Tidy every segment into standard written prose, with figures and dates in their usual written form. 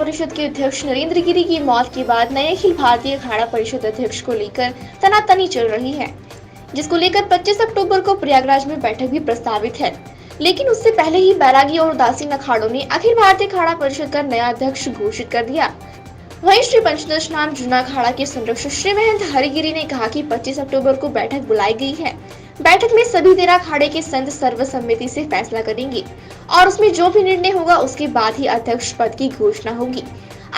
परिषद के अध्यक्ष नरेंद्र गिरि की मौत के बाद नए अखिल भारतीय अखाड़ा परिषद अध्यक्ष को लेकर तनातनी चल रही है, जिसको लेकर 25 अक्टूबर को प्रयागराज में बैठक भी प्रस्तावित है। लेकिन उससे पहले ही बैरागी और उदासीन अखाड़ों ने अखिल भारतीय अखाड़ा परिषद का नया अध्यक्ष घोषित कर दिया। वहीं श्री पंचदश नाम जूना अखाड़ा के संरक्षक श्री महंत हरिगिरी ने कहा कि 25 अक्टूबर को बैठक बुलाई गई है। बैठक में सभी 13 अखाड़े के संत सर्वसम्मति से फैसला करेंगे और उसमें जो भी निर्णय होगा उसके बाद ही अध्यक्ष पद की घोषणा होगी।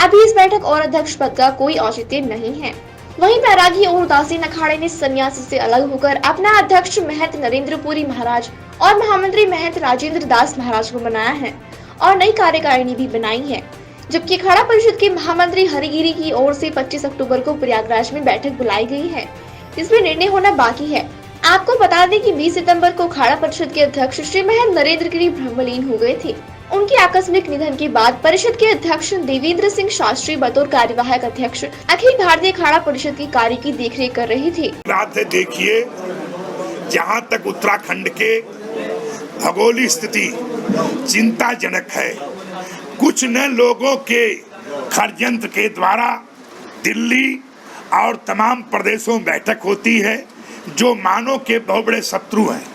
अभी इस बैठक और अध्यक्ष पद का कोई औचित्य नहीं है। वहीं बैरागी और उदासीन अखाड़े ने सन्यासी से अलग होकर अपना अध्यक्ष महंत नरेंद्रपुरी महाराज और महामंत्री महंत राजेंद्र दास महाराज को बनाया है और नई कार्यकारिणी भी बनाई है। जबकि अखाड़ा परिषद के महामंत्री हरिगिरी की ओर से 25 अक्टूबर को प्रयागराज में बैठक बुलाई गई है, जिसमें निर्णय होना बाकी है। आपको बता दें कि 20 सितंबर को अखाड़ा परिषद के अध्यक्ष श्री महंत नरेंद्र गिरि ब्रह्मलीन हो गए थे। उनके आकस्मिक निधन के बाद परिषद के अध्यक्ष देवेंद्र सिंह शास्त्री बतौर कार्यवाहक अध्यक्ष अखिल भारतीय अखाड़ा परिषद के कार्य की देखरेख कर रहे थे। रात देखिए, जहाँ तक उत्तराखंड के भौगोलिक स्थिति चिंताजनक है। कुछ न लोगों के षड्यंत्र के द्वारा दिल्ली और तमाम प्रदेशों में बैठक होती है, जो मानव के बहुत बड़े शत्रु हैं।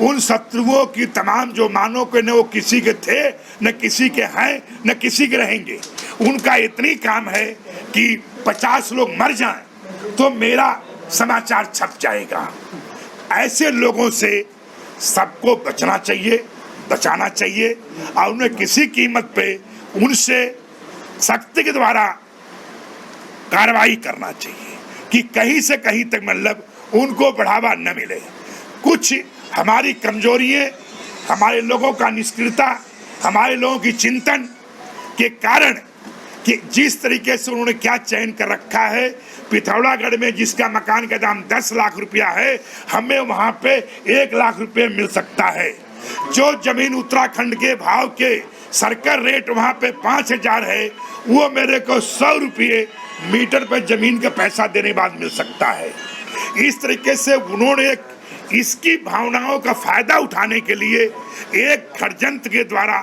उन शत्रुओं की तमाम जो मानव के न वो किसी के थे, न किसी के हैं, न किसी के रहेंगे। उनका इतनी काम है कि 50 लोग मर जाएं तो मेरा समाचार छप जाएगा। ऐसे लोगों से सबको बचना चाहिए, बचाना चाहिए और उन्हें किसी कीमत पे उनसे सख्ती के द्वारा कार्रवाई करना चाहिए कि कहीं से कहीं तक मतलब उनको बढ़ावा न मिले। कुछ हमारी कमजोरियां, हमारे लोगों का निष्क्रियता, हमारे लोगों की चिंतन के कारण कि जिस तरीके से उन्होंने क्या चयन कर रखा है, पिथौरागढ़ में जिसका मकान का दाम 10 लाख रुपया है, हमें वहां पे 1 लाख रुपये मिल सकता है। जो जमीन उत्तराखंड के भाव के सर्कल रेट वहां पे 5000 है, वो मेरे को 100 रुपये मीटर पर जमीन का पैसा देने बाद मिल सकता है। इस तरीके से उन्होंने इसकी भावनाओं का फायदा उठाने के लिए एक षड्यंत्र के द्वारा,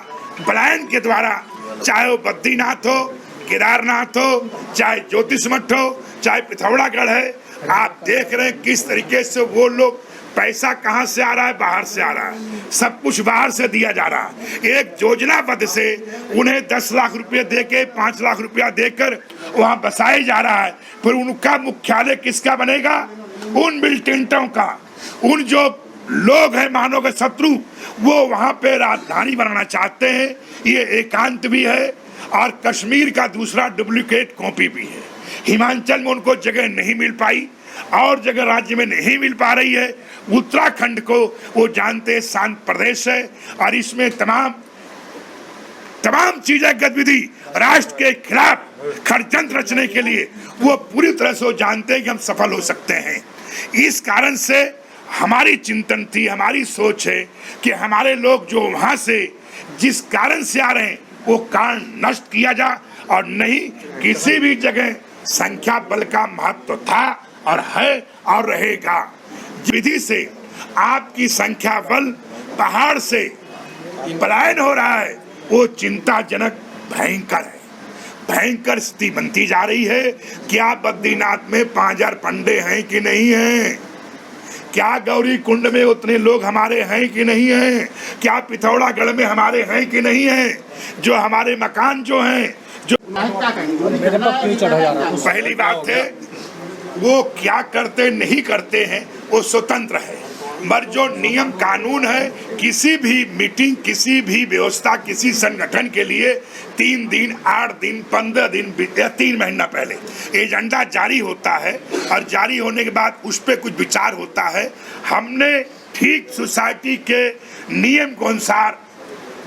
पलायन के द्वारा, चाहे वो बद्रीनाथ हो, केदारनाथ हो, चाहे ज्योतिषमठ हो, चाहे पिथौरागढ़ है, आप देख रहे हैं किस तरीके से वो लोग पैसा कहां से आ रहा है, बाहर से आ रहा है, सब कुछ बाहर से दिया जा रहा है। एक योजनाबद्ध से उन्हें 10 लाख रुपए देके 5 लाख रुपया देकर वहां बसाया जा रहा है। फिर उनका मुख्यालय किसका बनेगा? उन मिलिटेंटों का। उन जो लोग हैं मानव के शत्रु, वो वहां पे राजधानी बनाना चाहते हैं। ये एकांत भी है और कश्मीर का दूसरा डुप्लीकेट कॉपी भी है। हिमाचल में उनको जगह नहीं मिल पाई और जगह राज्य में नहीं मिल पा रही है। उत्तराखंड को वो जानते हैं शांत प्रदेश है और इसमें तमाम चीजें गतिविधि राष्ट्र के खिलाफ षड्यंत्र रचने के लिए वो पूरी तरह से जानते हैं कि हम सफल हो सकते हैं। इस कारण से हमारी चिंतन थी, हमारी सोच है कि हमारे लोग जो वहां से जिस कारण से आ रहे हैं वो कारण नष्ट किया जा और नहीं किसी भी जगह संख्या बल का महत्व था और है और रहेगा। विधि से आपकी संख्या बल पहाड़ से पलायन हो रहा है, वो चिंताजनक भयंकर है। भयंकर स्थिति बनती जा रही है। क्या बद्रीनाथ में 5000 पंडे हैं कि नहीं हैं? क्या गौरी कुंड में उतने लोग हमारे हैं कि नहीं हैं? क्या पिथौरागढ़ में हमारे हैं कि नहीं हैं? जो हमारे मकान जो हैं, जो पहली बात है वो क्या करते नहीं करते हैं वो स्वतंत्र है, मगर जो नियम कानून है, किसी भी मीटिंग, किसी भी व्यवस्था, किसी संगठन के लिए 3 दिन, 8 दिन, 15 दिन या 3 महीना पहले एजेंडा जारी होता है और जारी होने के बाद उस पर कुछ विचार होता है। हमने ठीक सोसाइटी के नियम के अनुसार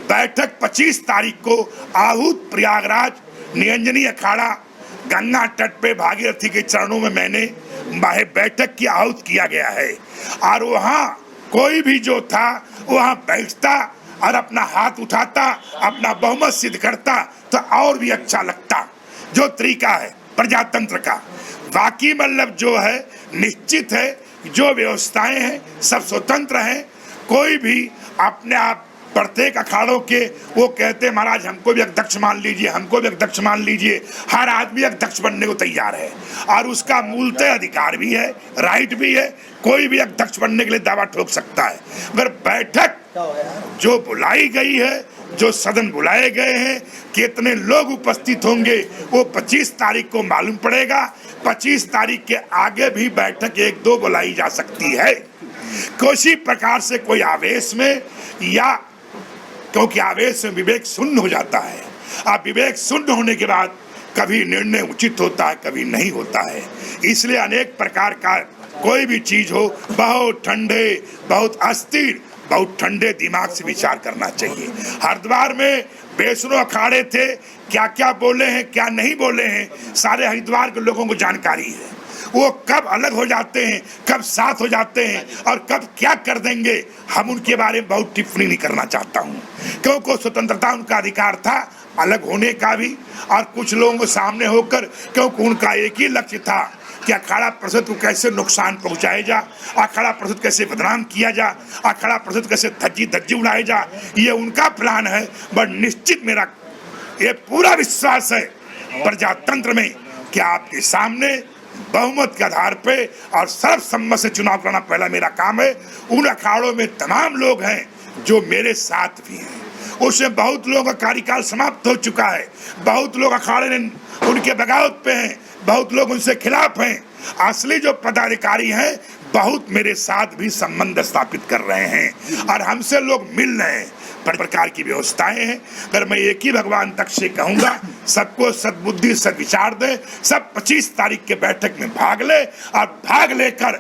बैठक 25 तारीख को आहूत प्रयागराज निरंजनी अखाड़ा गंगा तट पे भागीरथी के चरणों में मैंने बैठक की आहूत किया गया है और वहाँ कोई भी जो था वहाँ बैठता और अपना हाथ उठाता, अपना बहुमत सिद्ध करता तो और भी अच्छा लगता। जो तरीका है प्रजातंत्र का, बाकी मतलब जो है निश्चित है, जो व्यवस्थाएं हैं सब स्वतंत्र हैं। कोई भी अपने आप प्रत्येक अखाड़ों के वो कहते हैं महाराज हमको भी अध्यक्ष मान लीजिए, हमको भी अध्यक्ष मान लीजिए। हर आदमी अध्यक्ष बनने को तैयार है और उसका मूलतः अधिकार भी है, राइट भी है। कोई भी अध्यक्ष बनने के लिए दावा ठोक सकता है। मगर बैठक जो बुलाई गई है, जो सदन बुलाए गए हैं, कितने लोग उपस्थित होंगे वो 25 तारीख को मालूम पड़ेगा। 25 तारीख के आगे भी बैठक 1-2 बुलाई जा सकती है। किसी प्रकार से कोई आवेश में, या क्योंकि आवेश में विवेक शून्य हो जाता है। अब विवेक शून्य होने के बाद कभी निर्णय उचित होता है, कभी नहीं होता है। इसलिए अनेक प्रकार का कोई भी चीज हो, बहुत ठंडे, बहुत अस्थिर, बहुत ठंडे दिमाग से विचार करना चाहिए। हरिद्वार में वैष्णो अखाड़े थे, क्या क्या बोले हैं, क्या नहीं बोले हैं, सारे हरिद्वार के लोगों को जानकारी है। वो कब अलग हो जाते हैं, कब साथ हो जाते हैं और कब क्या कर देंगे, हम उनके बारे में बहुत टिप्पणी नहीं करना चाहता हूँ। क्योंकि स्वतंत्रता उनका अधिकार था अलग होने का भी, और कुछ लोगों के सामने होकर, क्योंकि उनका एक ही लक्ष्य था कि अखाड़ा परिषद को कैसे नुकसान पहुंचाया जा, अखाड़ा परिषद कैसे बदनाम किया जा, अखाड़ा परिषद कैसे धज्जी उड़ाया जा, ये उनका प्लान है। बट निश्चित मेरा ये पूरा विश्वास है प्रजातंत्र में कि आपके सामने बहुमत के आधार पे और सर्वसम्मत से चुनाव करना पहला मेरा काम है। उन अखाड़ों में तमाम लोग हैं जो मेरे साथ भी हैं। उसमें बहुत लोगों का कार्यकाल समाप्त हो चुका है, बहुत लोग अखाड़े ने उनके बगावत पे हैं, बहुत लोग उनसे खिलाफ हैं। असली जो पदाधिकारी हैं बहुत मेरे साथ भी संबंध स्थापित कर रहे हैं और हमसे लोग मिल रहे हैं। प्रकार की व्यवस्थाएं हैं। अगर मैं एक ही भगवान तक से कहूंगा, सबको सद्बुद्धि सद्विचार दे, सब 25 तारीख के बैठक में भाग ले और भाग लेकर